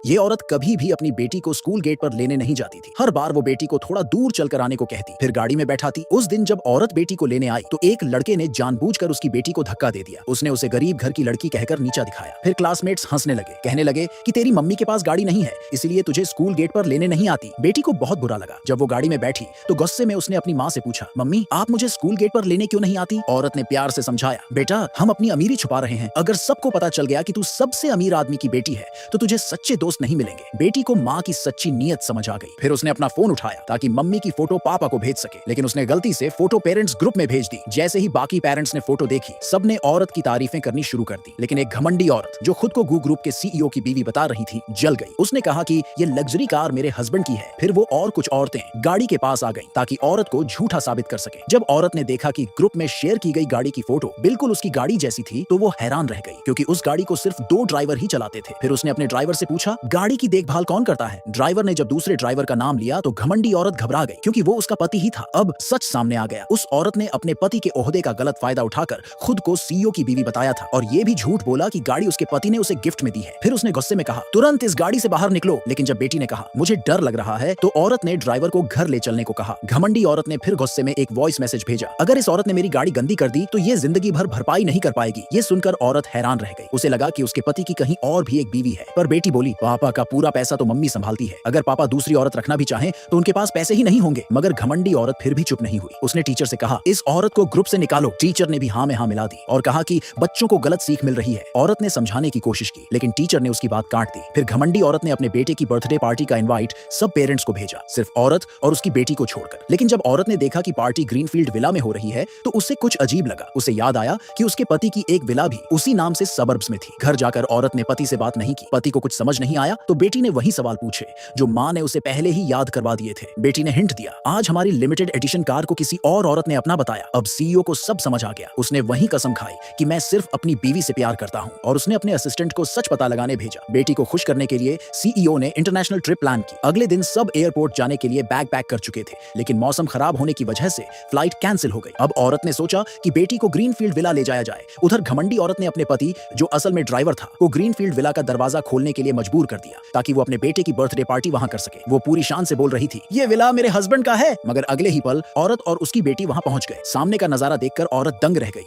ये औरत कभी भी अपनी बेटी को स्कूल गेट पर लेने नहीं जाती थी। हर बार वो बेटी को थोड़ा दूर चलकर आने को कहती, फिर गाड़ी में बैठाती। उस दिन जब औरत बेटी को लेने आई तो एक लड़के ने जानबूझकर उसकी बेटी को धक्का दे दिया। उसने उसे गरीब घर की लड़की कहकर नीचा दिखाया। फिर क्लासमेट्स हंसने लगे, कहने लगे कि तेरी मम्मी के पास गाड़ी नहीं है, इसलिए तुझे स्कूल गेट पर लेने नहीं आती। बेटी को बहुत बुरा लगा। जब वो गाड़ी में बैठी तो गुस्से में उसने अपनी माँ से पूछा, मम्मी आप मुझे स्कूल गेट पर लेने क्यों नहीं आती? औरत ने प्यार से समझाया, बेटा हम अपनी अमीरी छुपा रहे हैं। अगर सबको पता चल गया कि तू सबसे अमीर आदमी की बेटी है तो तुझे सच्चे दोस्त नहीं मिलेंगे। बेटी को माँ की सच्ची नीयत समझ आ गई। फिर उसने अपना फोन उठाया ताकि मम्मी की फोटो पापा को भेज सके, लेकिन उसने गलती से फोटो पेरेंट्स ग्रुप में भेज दी। जैसे ही बाकी पेरेंट्स ने फोटो देखी, सबने औरत की तारीफें करनी शुरू कर दी। लेकिन एक घमंडी औरत जो खुद को गू ग्रुप के सीईओ की बीवी बता रही थी, जल गई। उसने कहा कि ये लग्जरी कार मेरे हस्बैंड की है। फिर वो और कुछ औरतें गाड़ी के पास आ गईं ताकि औरत को झूठा साबित कर सके। जब औरत ने देखा कि ग्रुप में शेयर की गई गाड़ी की फोटो बिल्कुल उसकी गाड़ी जैसी थी तो वो हैरान रह गई, क्योंकि उस गाड़ी को सिर्फ 2 ड्राइवर ही चलाते थे। फिर उसने अपने ड्राइवर से पूछा, गाड़ी की देखभाल कौन करता है? ड्राइवर ने जब दूसरे ड्राइवर का नाम लिया तो घमंडी औरत घबरा गई, क्योंकि वो उसका पति ही था। अब सच सामने आ गया। उस औरत ने अपने पति के ओहदे का गलत फायदा उठाकर खुद को सीईओ की बीवी बताया था, और ये भी झूठ बोला कि गाड़ी उसके पति ने उसे गिफ्ट में दी है। फिर उसने गुस्से में कहा, तुरंत इस गाड़ी से बाहर निकलो। लेकिन जब बेटी ने कहा, मुझे डर लग रहा है, तो औरत ने ड्राइवर को घर ले चलने को कहा। घमंडी औरत ने फिर गुस्से में एक वॉइस मैसेज भेजा, अगर इस औरत ने मेरी गाड़ी गंदी कर दी तो ये जिंदगी भर भरपाई नहीं कर पाएगी। ये सुनकर औरत हैरान रह गई। उसे लगा कि उसके पति की कहीं और भी एक बीवी है। पर बेटी बोली, पापा का पूरा पैसा तो मम्मी संभालती है। अगर पापा दूसरी औरत रखना भी चाहें तो उनके पास पैसे ही नहीं होंगे। मगर घमंडी औरत फिर भी चुप नहीं हुई। उसने टीचर से कहा, इस औरत को ग्रुप से निकालो। टीचर ने भी हाँ में हाँ मिला दी और कहा कि बच्चों को गलत सीख मिल रही है। औरत ने समझाने की कोशिश की, लेकिन टीचर ने उसकी बात काट दी। फिर घमंडी औरत ने अपने बेटे की बर्थडे पार्टी का इनवाइट सब पेरेंट्स को भेजा, सिर्फ औरत और उसकी बेटी को छोड़कर। लेकिन जब औरत ने देखा कि पार्टी ग्रीनफील्ड विला में हो रही है तो उसे कुछ अजीब लगा। उसे याद आया कि उसके पति की एक विला भी उसी नाम से सबर्ब्स में थी। घर जाकर औरत ने पति से बात नहीं की। पति को कुछ समझ नहीं आया तो बेटी ने वही सवाल पूछे जो माँ ने उसे पहले ही याद करवा दिए थे। बेटी ने हिंट दिया, आज हमारी लिमिटेड एडिशन कार को किसी और औरत ने अपना बताया। अब सीईओ को सब समझ आ गया। उसने वही कसम खाई कि मैं सिर्फ अपनी बीवी से प्यार करता हूँ, और उसने अपने असिस्टेंट को सच पता लगाने भेजा। बेटी को खुश करने के लिए सीईओ ने इंटरनेशनल ट्रिप प्लान की। अगले दिन सब एयरपोर्ट जाने के लिए बैग पैक कर चुके थे, लेकिन मौसम खराब होने की वजह से फ्लाइट कैंसिल हो गई। अब औरत ने सोचा कि बेटी को ग्रीनफील्ड विला ले जाया जाए। उधर घमंडी औरत ने अपने पति, जो असल में ड्राइवर था, को ग्रीनफील्ड विला का दरवाजा खोलने के लिए मजबूर कर दिया ताकि वो अपने बेटे की बर्थडे पार्टी वहां कर सके। वो पूरी शान से बोल रही थी, ये विला मेरे हस्बैंड का है। मगर अगले ही पल औरत और उसकी बेटी वहां पहुंच गए। सामने का नजारा देखकर औरत दंग रह गई।